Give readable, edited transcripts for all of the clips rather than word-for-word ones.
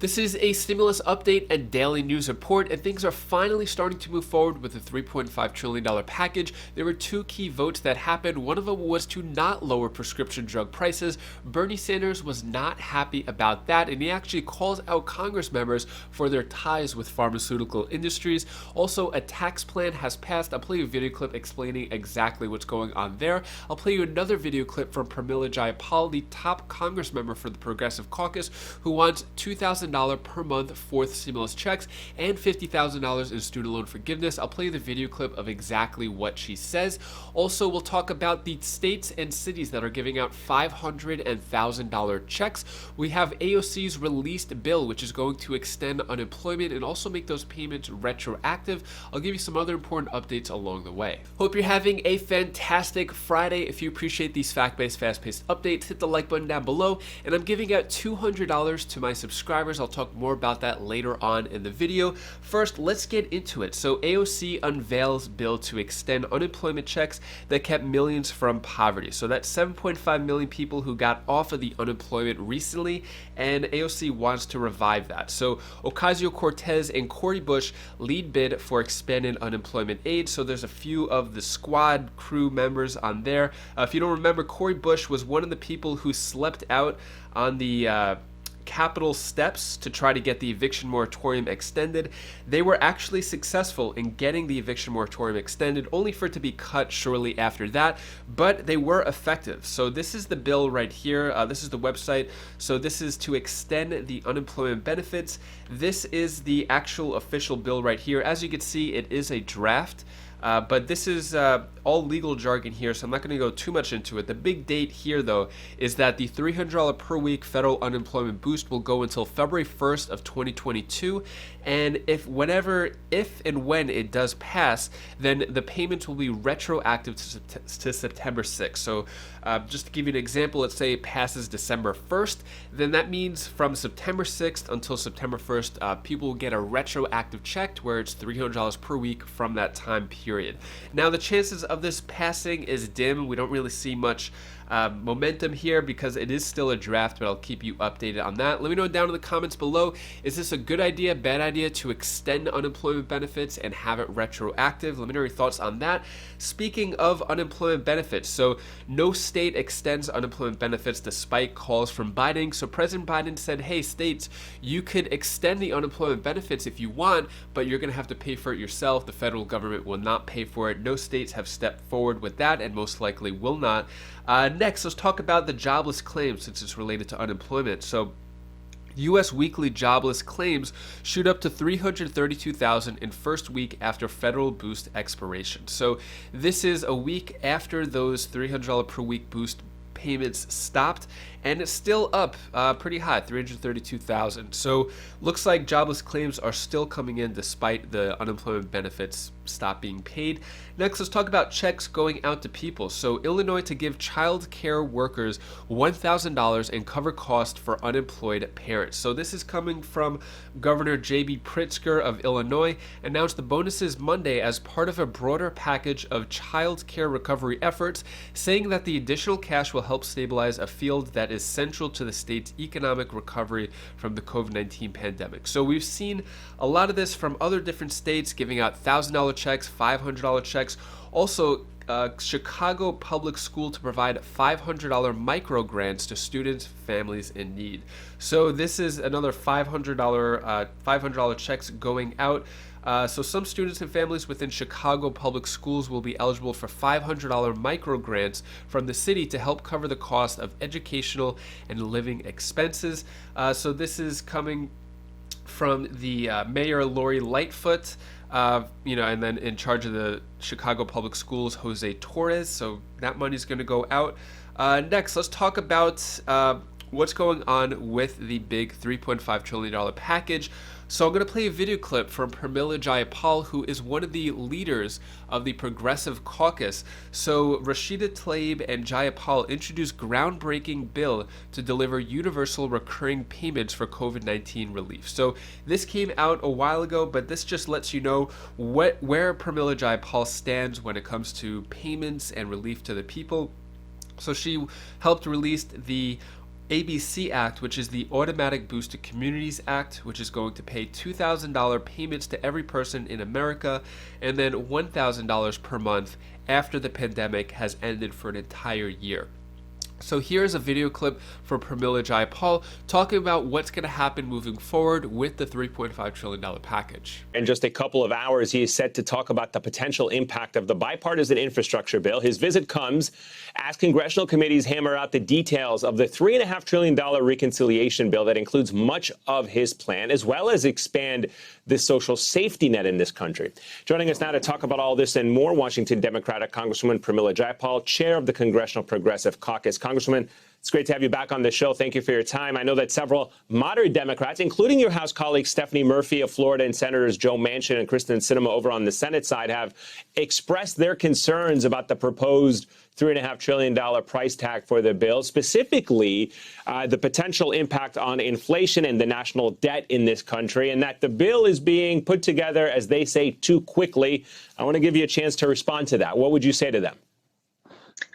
This is a stimulus update and daily news report, and things are finally starting to move forward with the $3.5 trillion package. There were two key votes that happened. One of them was to not lower prescription drug prices. Bernie Sanders was not happy about that, and he actually calls out Congress members for their ties with pharmaceutical industries. Also, a tax plan has passed. I'll play you a video clip explaining exactly what's going on there. I'll play you another video clip from Pramila Jayapal, the top Congress member for the Progressive Caucus, who wants $2,000 per month fourth stimulus checks and $50,000 in student loan forgiveness. I'll play you the video clip of exactly what she says. Also, we'll talk about the states and cities that are giving out $500 and $1,000 checks. We have AOC's released bill, which is going to extend unemployment and also make those payments retroactive. I'll give you some other important updates along the way. Hope you're having a fantastic Friday. If you appreciate these fact-based, fast-paced updates, hit the like button down below. And I'm giving out $200 to my subscribers. I'll talk more about that later on in the video. First, let's get into it. So AOC unveils bill to extend unemployment checks that kept millions from poverty. So that's 7.5 million people who got off of the unemployment recently, and AOC wants to revive that. So Ocasio-Cortez and Cori Bush lead bid for expanded unemployment aid. So there's a few of the squad crew members on there. If you don't remember, Cori Bush was one of the people who slept out on the Capitol steps to try to get the eviction moratorium extended. They were actually successful in getting the eviction moratorium extended, only for it to be cut shortly after that, but they were effective. So this is the bill right here. This is the website. So this is to extend the unemployment benefits. This is the actual official bill right here. As you can see, it is a draft. But this is all legal jargon here, so I'm not going to go too much into it. The big date here, though, is that the $300 per week federal unemployment boost will go until February 1st of 2022. And if and when it does pass, then the payments will be retroactive to September 6th. So just to give you an example, let's say it passes December 1st, then that means from September 6th until September 1st, people will get a retroactive check where it's $300 per week from that time period. Now, the chances of this passing is dim. We don't really see much momentum here because it is still a draft, but I'll keep you updated on that. Let me know down in the comments below, is this a good idea, bad idea to extend unemployment benefits and have it retroactive? Let me know your thoughts on that. Speaking of unemployment benefits, so no state extends unemployment benefits despite calls from Biden. So President Biden said, hey, states, you could extend the unemployment benefits if you want, but you're going to have to pay for it yourself. The federal government will not pay for it. No states have stepped forward with that and most likely will not. Next, let's talk about the jobless claims since it's related to unemployment. So U.S. weekly jobless claims shoot up to 332,000 in first week after federal boost expiration. So this is a week after those $300 per week boost payments stopped, and it's still up pretty high, 332,000. So looks like jobless claims are still coming in despite the unemployment benefits stop being paid. Next, let's talk about checks going out to people. So Illinois to give child care workers $1,000 and cover costs for unemployed parents. So this is coming from Governor J.B. Pritzker of Illinois, announced the bonuses Monday as part of a broader package of child care recovery efforts, saying that the additional cash will help stabilize a field that is central to the state's economic recovery from the COVID-19 pandemic. So we've seen a lot of this from other different states giving out $1,000 checks, $500 checks. Also, Chicago Public School to provide $500 micro grants to students, families in need. So this is another $500 checks going out. So some students and families within Chicago Public Schools will be eligible for $500 micro grants from the city to help cover the cost of educational and living expenses. So this is coming from the Mayor Lori Lightfoot, and then in charge of the Chicago Public Schools, Jose Torres. So that money's going to go out. Next, let's talk about what's going on with the big $3.5 trillion package. So I'm going to play a video clip from Pramila Jayapal, who is one of the leaders of the Progressive Caucus. So Rashida Tlaib and Jayapal introduced groundbreaking bill to deliver universal recurring payments for COVID-19 relief. So this came out a while ago, but this just lets you know where Pramila Jayapal stands when it comes to payments and relief to the people. So she helped release the ABC Act, which is the Automatic Boost to Communities Act, which is going to pay $2,000 payments to every person in America, and then $1,000 per month after the pandemic has ended for an entire year. So here's a video clip from Pramila Jayapal talking about what's going to happen moving forward with the $3.5 trillion package. In just a couple of hours, he is set to talk about the potential impact of the bipartisan infrastructure bill. His visit comes as congressional committees hammer out the details of the $3.5 trillion reconciliation bill that includes much of his plan, as well as expand the social safety net in this country. Joining us now to talk about all this and more, Washington Democratic Congresswoman Pramila Jayapal, chair of the Congressional Progressive Caucus. Congresswoman, it's great to have you back on the show. Thank you for your time. I know that several moderate Democrats, including your House colleague Stephanie Murphy of Florida and Senators Joe Manchin and Kristen Sinema over on the Senate side, have expressed their concerns about the proposed $3.5 trillion price tag for the bill, specifically the potential impact on inflation and the national debt in this country, and that the bill is being put together, as they say, too quickly. I want to give you a chance to respond to that. What would you say to them?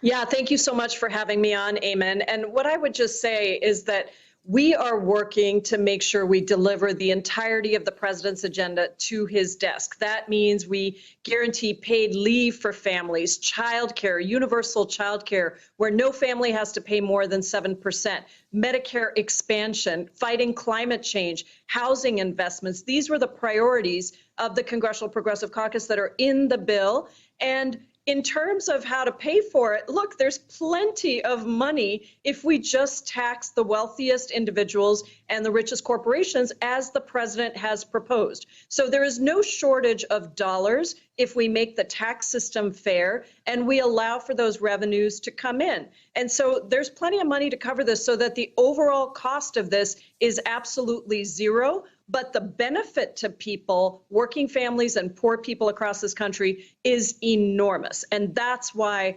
Yeah, thank you so much for having me on, Eamon. And what I would just say is that we are working to make sure we deliver the entirety of the president's agenda to his desk. That means we guarantee paid leave for families, childcare, universal childcare, where no family has to pay more than 7%, Medicare expansion, fighting climate change, housing investments. These were the priorities of the Congressional Progressive Caucus that are in the bill. And in terms of how to pay for it, look, there's plenty of money if we just tax the wealthiest individuals and the richest corporations, as the president has proposed. So there is no shortage of dollars if we make the tax system fair and we allow for those revenues to come in. And so there's plenty of money to cover this so that the overall cost of this is absolutely zero. But the benefit to people, working families and poor people across this country, is enormous. And that's why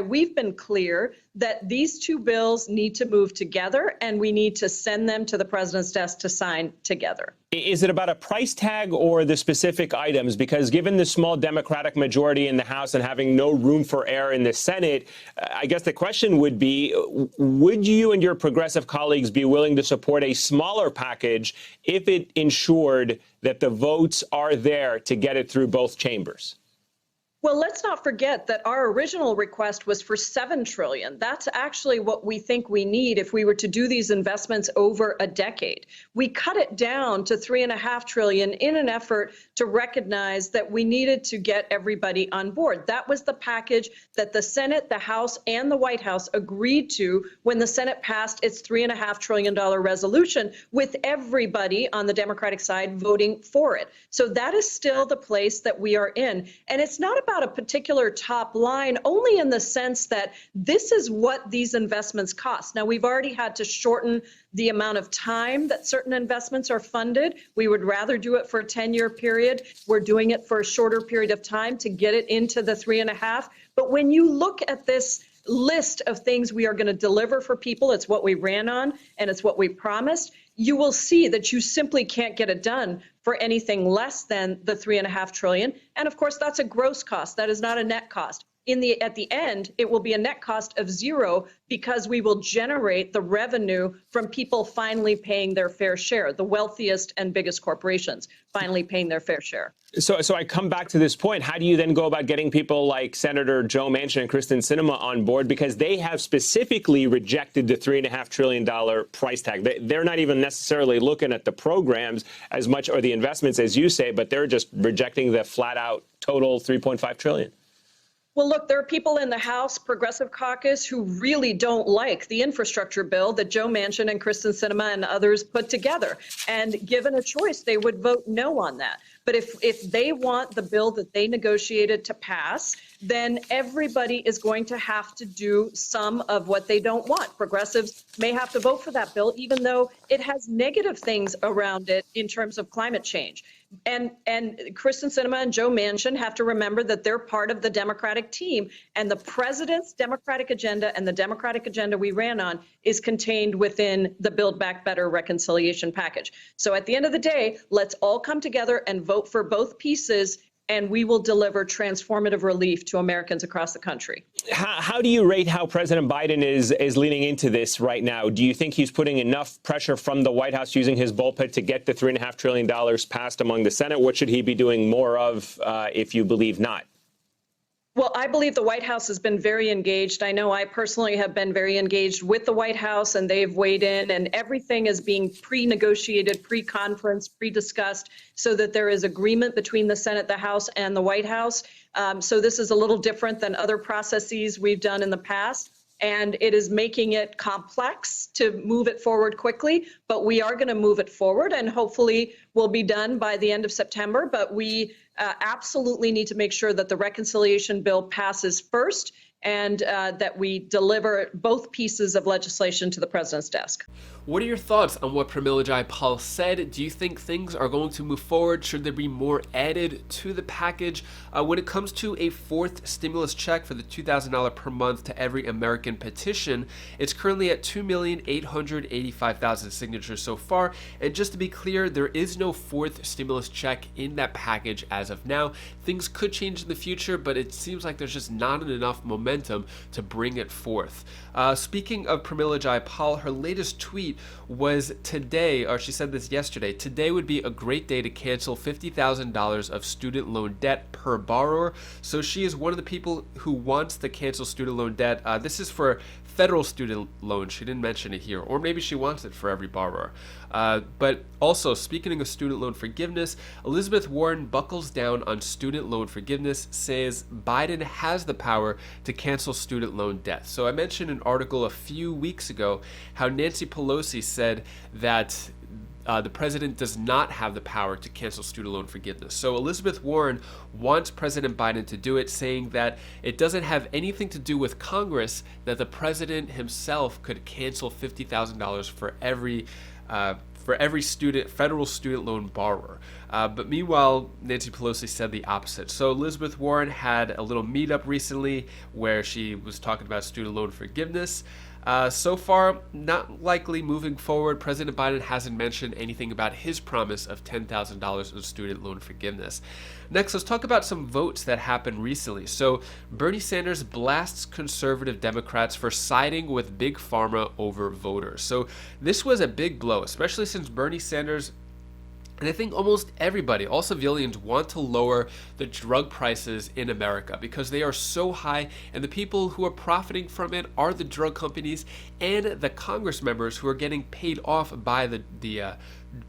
we've been clear that these two bills need to move together, and we need to send them to the president's desk to sign together. Is it about a price tag or the specific items? Because given the small Democratic majority in the House and having no room for error in the Senate, I guess the question would be, would you and your progressive colleagues be willing to support a smaller package if it ensured that the votes are there to get it through both chambers? Well, let's not forget that our original request was for $7 trillion. That's actually what we think we need if we were to do these investments over a decade. We cut it down to $3.5 trillion in an effort to recognize that we needed to get everybody on board. That was the package that the Senate, the House, and the White House agreed to when the Senate passed its $3.5 trillion resolution, with everybody on the Democratic side voting for it. So that is still the place that we are in. And it's not about a particular top line, only in the sense that this is what these investments cost. Now, we've already had to shorten the amount of time that certain investments are funded. We would rather do it for a 10-year period. We're doing it for a shorter period of time to get it into the 3.5. But when you look at this list of things we are going to deliver for people, it's what we ran on and it's what we promised, you will see that you simply can't get it done for anything less than the $3.5 trillion. And of course, that's a gross cost. That is not a net cost. At the end, it will be a net cost of zero, because we will generate the revenue from people finally paying their fair share, the wealthiest and biggest corporations finally paying their fair share. So I come back to this point. How do you then go about getting people like Senator Joe Manchin and Kristen Sinema on board? Because they have specifically rejected the $3.5 trillion price tag. They're not even necessarily looking at the programs as much, or the investments, as you say, but they're just rejecting the flat out total $3.5 trillion. Well, look, there are people in the House Progressive Caucus who really don't like the infrastructure bill that Joe Manchin and Kristen Sinema and others put together. And given a choice, they would vote no on that. But if they want the bill that they negotiated to pass, then everybody is going to have to do some of what they don't want. Progressives may have to vote for that bill, even though it has negative things around it in terms of climate change. And Kristen Sinema and Joe Manchin have to remember that they're part of the Democratic team, and the president's Democratic agenda and the Democratic agenda we ran on is contained within the Build Back Better reconciliation package. So at the end of the day, let's all come together and vote for both pieces and we will deliver transformative relief to Americans across the country. How do you rate how President Biden is leaning into this right now? Do you think he's putting enough pressure from the White House using his bullpen to get the $3.5 trillion passed among the Senate? What should he be doing more of if you believe not? Well, I believe the White House has been very engaged. I know I personally have been very engaged with the White House, and they've weighed in, and everything is being pre-negotiated, pre-conference, pre-discussed, so that there is agreement between the Senate, the House, and the White House. So this is a little different than other processes we've done in the past, and it is making it complex to move it forward quickly, but we are going to move it forward, and hopefully will be done by the end of September. But we absolutely need to make sure that the reconciliation bill passes first, and that we deliver both pieces of legislation to the president's desk. What are your thoughts on what Pramila Jayapal said? Do you think things are going to move forward? Should there be more added to the package? When it comes to a fourth stimulus check for the $2,000 per month to every American petition, it's currently at 2,885,000 signatures so far. And just to be clear, there is no fourth stimulus check in that package as of now. Things could change in the future, but it seems like there's just not enough momentum to bring it forth. Speaking of Pramila Jayapal, her latest tweet was today, or she said this yesterday, today would be a great day to cancel $50,000 of student loan debt per borrower. So she is one of the people who wants to cancel student loan debt. This is for federal student loans. She didn't mention it here, or maybe she wants it for every borrower. But also, speaking of student loan forgiveness, Elizabeth Warren buckles down on student loan forgiveness, says Biden has the power to cancel student loan debt. So I mentioned an article a few weeks ago how Nancy Pelosi said that the president does not have the power to cancel student loan forgiveness. So Elizabeth Warren wants President Biden to do it, saying that it doesn't have anything to do with Congress, that the president himself could cancel $50,000 for every federal student loan borrower. But meanwhile, Nancy Pelosi said the opposite. So Elizabeth Warren had a little meetup recently where she was talking about student loan forgiveness. So far, not likely moving forward. President Biden hasn't mentioned anything about his promise of $10,000 of student loan forgiveness. Next, let's talk about some votes that happened recently. So Bernie Sanders blasts conservative Democrats for siding with big pharma over voters. So this was a big blow, especially since Bernie Sanders, and I think almost everybody, all civilians, want to lower the drug prices in America because they are so high, and the people who are profiting from it are the drug companies and the Congress members who are getting paid off by the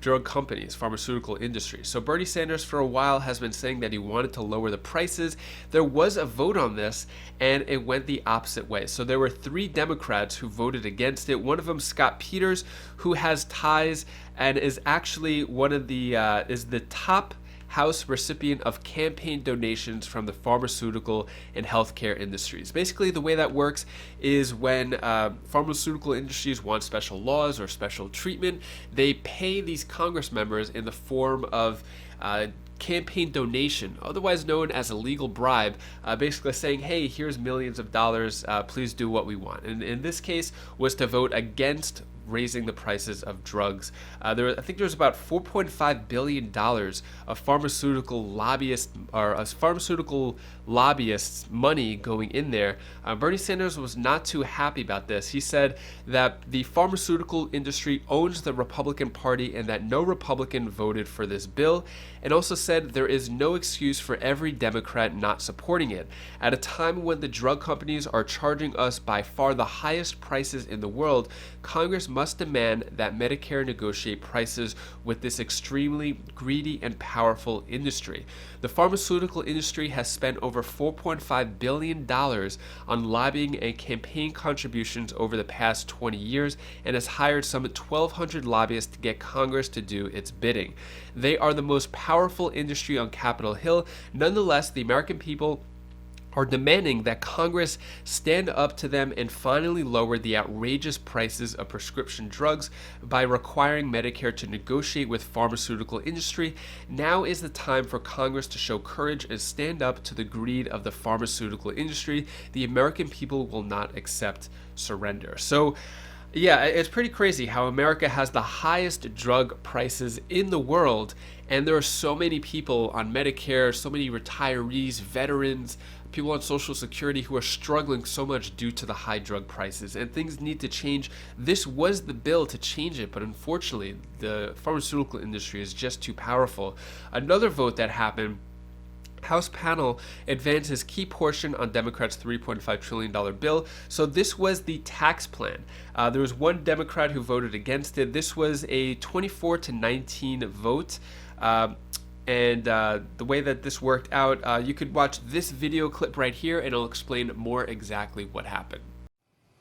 drug companies, pharmaceutical industry. So Bernie Sanders for a while has been saying that he wanted to lower the prices. There was a vote on this, and it went the opposite way. So there were 3 Democrats who voted against it. One of them, Scott Peters, who has ties and is actually one of the is the top House recipient of campaign donations from the pharmaceutical and healthcare industries. Basically, the way that works is when pharmaceutical industries want special laws or special treatment, they pay these Congress members in the form of campaign donation, otherwise known as a legal bribe, basically saying, hey, here's millions of dollars, please do what we want. And in this case was to vote against raising the prices of drugs. I think there was about $4.5 billion of pharmaceutical lobbyists money going in there. Bernie Sanders was not too happy about this. He said that the pharmaceutical industry owns the Republican Party and that no Republican voted for this bill, and also said there is no excuse for every Democrat not supporting it. At a time when the drug companies are charging us by far the highest prices in the world, Congress must demand that Medicare negotiate prices with this extremely greedy and powerful industry. The pharmaceutical industry has spent over $4.5 billion on lobbying and campaign contributions over the past 20 years and has hired some 1,200 lobbyists to get Congress to do its bidding. They are the most powerful industry on Capitol Hill. Nonetheless, the American people are demanding that Congress stand up to them and finally lower the outrageous prices of prescription drugs by requiring Medicare to negotiate with pharmaceutical industry. Now is the time for Congress to show courage and stand up to the greed of the pharmaceutical industry. The American people will not accept surrender. So Yeah, it's pretty crazy how America has the highest drug prices in the world, and there are so many people on Medicare, so many retirees, veterans, people on Social Security who are struggling so much due to the high drug prices, and things need to change. This was the bill to change it, but unfortunately, the pharmaceutical industry is just too powerful. Another vote that happened, House panel advances key portion on Democrats' $3.5 trillion bill. So this was the tax plan. There was one Democrat who voted against it. This was a 24-19 vote. The way that this worked out, you could watch this video clip right here and it'll explain more exactly what happened.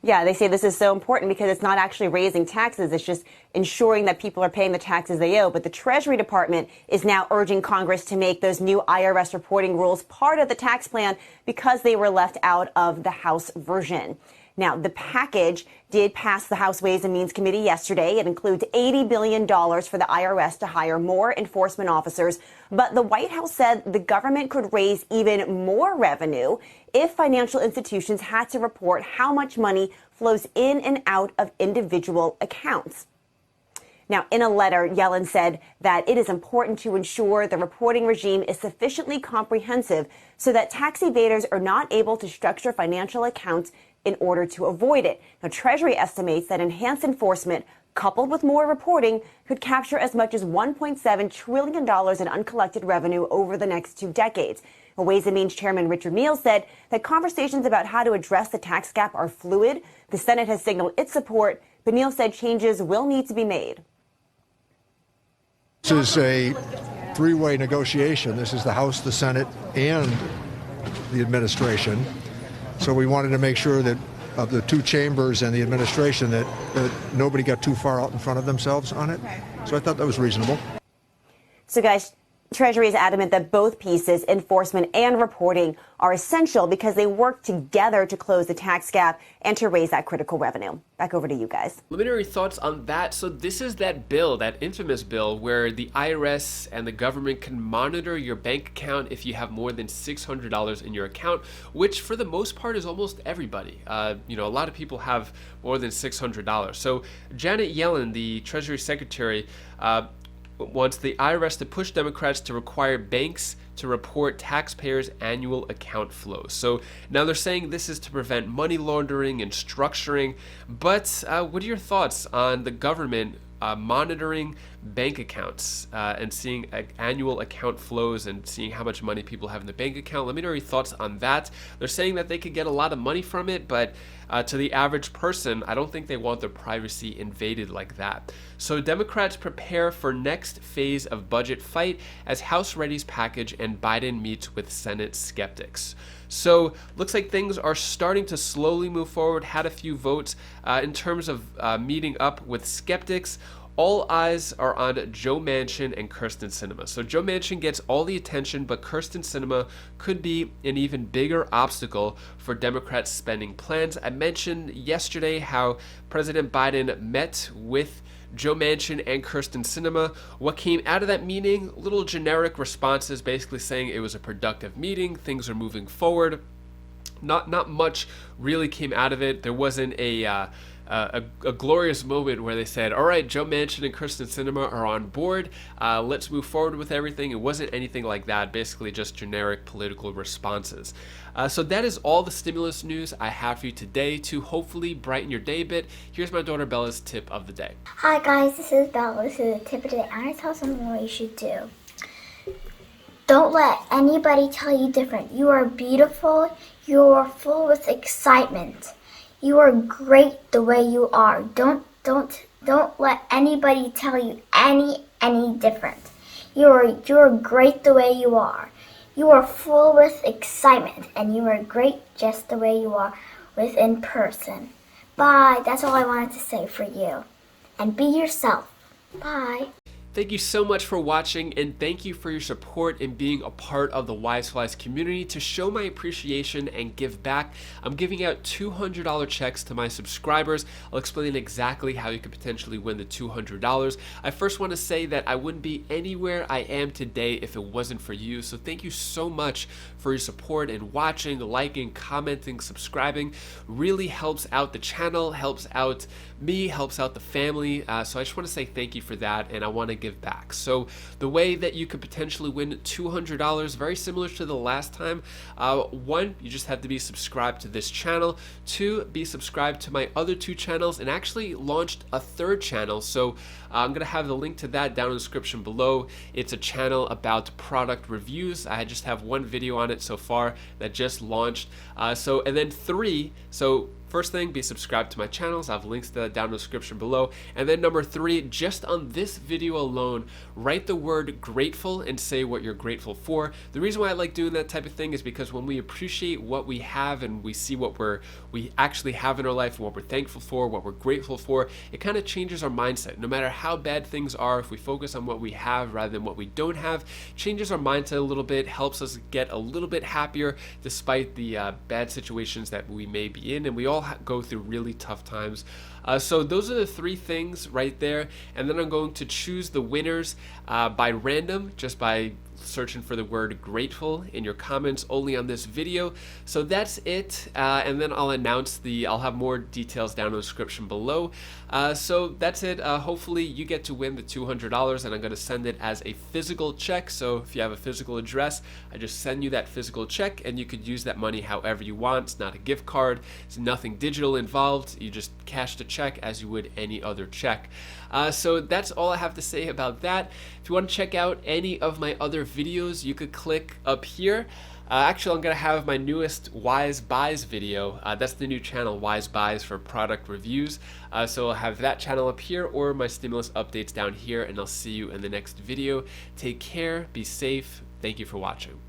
Yeah, they say this is so important because it's not actually raising taxes. It's just ensuring that people are paying the taxes they owe. But the Treasury Department is now urging Congress to make those new IRS reporting rules part of the tax plan because they were left out of the House version. Now, the package did pass the House Ways and Means Committee yesterday. It includes $80 billion for the IRS to hire more enforcement officers. But the White House said the government could raise even more revenue if financial institutions had to report how much money flows in and out of individual accounts. Now, in a letter, Yellen said that it is important to ensure the reporting regime is sufficiently comprehensive so that tax evaders are not able to structure financial accounts in order to avoid it. Now, Treasury estimates that enhanced enforcement coupled with more reporting could capture as much as $1.7 trillion in uncollected revenue over the next 2 decades. Ways and Means Chairman Richard Neal said that conversations about how to address the tax gap are fluid. The Senate has signaled its support, but Neal said changes will need to be made. This is a three-way negotiation. This is the House, the Senate, and the administration. So we wanted to make sure that of the two chambers and the administration that nobody got too far out in front of themselves on it. So I thought that was reasonable. So, guys, Treasury is adamant that both pieces, enforcement and reporting, are essential because they work together to close the tax gap and to raise that critical revenue. Back over to you guys. Preliminary thoughts on that. So this is that bill, that infamous bill, where the IRS and the government can monitor your bank account if you have more than $600 in your account, which for the most part is almost everybody. A lot of people have more than $600. So Janet Yellen, the Treasury Secretary, wants the IRS to push Democrats to require banks to report taxpayers' annual account flows. So now they're saying this is to prevent money laundering and structuring. But what are your thoughts on the government monitoring bank accounts and seeing annual account flows and seeing how much money people have in the bank account? Let me know your thoughts on that. They're saying that they could get a lot of money from it, but to the average person, I don't think they want their privacy invaded like that. So Democrats prepare for next phase of budget fight as House readies package and Biden meets with Senate skeptics. So looks like things are starting to slowly move forward. Had a few votes in terms of meeting up with skeptics. All eyes are on Joe Manchin and Kyrsten Sinema. So Joe Manchin gets all the attention, but Kyrsten Sinema could be an even bigger obstacle for Democrats' spending plans. I mentioned yesterday how President Biden met with Joe Manchin and Kyrsten Sinema. What came out of that meeting? Little generic responses basically saying it was a productive meeting, things are moving forward. Not much really came out of it. There wasn't a glorious moment where they said, all right, Joe Manchin and Kyrsten Sinema are on board. Let's move forward with everything. It wasn't anything like that, basically just generic political responses. So that is all the stimulus news I have for you today to hopefully brighten your day a bit. Here's my daughter Bella's tip of the day. Hi guys, this is Bella. This is the tip of the day. I'm going to tell something what you should do. Don't let anybody tell you different. You are beautiful. You are full with excitement. You are great the way you are. Don't let anybody tell you any different. You are great the way you are. You are full with excitement, and you are great just the way you are in person. Bye. That's all I wanted to say for you. And be yourself. Bye. Thank you so much for watching, and thank you for your support and being a part of the Wiseflies community. To show my appreciation and give back, I'm giving out $200 checks to my subscribers. I'll explain exactly how you could potentially win the $200. I first want to say that I wouldn't be anywhere I am today if it wasn't for you. So thank you so much for your support and watching, liking, commenting, subscribing. Really helps out the channel, helps out me, helps out the family. So I just want to say thank you for that, and I want to give back. So the way that you could potentially win $200, very similar to the last time. One, you just have to be subscribed to this channel. Two, be subscribed to my other two channels, and actually launched a third channel. So I'm gonna have the link to that down in the description below. It's a channel about product reviews. I just have one video on it so far that just launched. And then three, first thing, be subscribed to my channels. I have links to that down in the description below. And then number three, just on this video alone, write the word grateful and say what you're grateful for. The reason why I like doing that type of thing is because when we appreciate what we have and we see what we actually have in our life and what we're thankful for, what we're grateful for, it kind of changes our mindset. No matter how bad things are, if we focus on what we have rather than what we don't have, changes our mindset a little bit, helps us get a little bit happier despite the bad situations that we may be in, and we all go through really tough times. So those are the three things right there, and then I'm going to choose the winners by random, just by searching for the word grateful in your comments only on this video. So that's it, and then I'll have more details down in the description below. So that's it. Hopefully you get to win the $200, and I'm going to send it as a physical check. So if you have a physical address, I just send you that physical check, and you could use that money however you want. It's not a gift card. It's nothing digital involved. You just cash the check as you would any other check. So that's all I have to say about that. If you want to check out any of my other videos, you could click up here. Actually, I'm going to have my newest Wise Buys video. That's the new channel, Wise Buys, for product reviews. So I'll have that channel up here, or my stimulus updates down here, and I'll see you in the next video. Take care, be safe. Thank you for watching.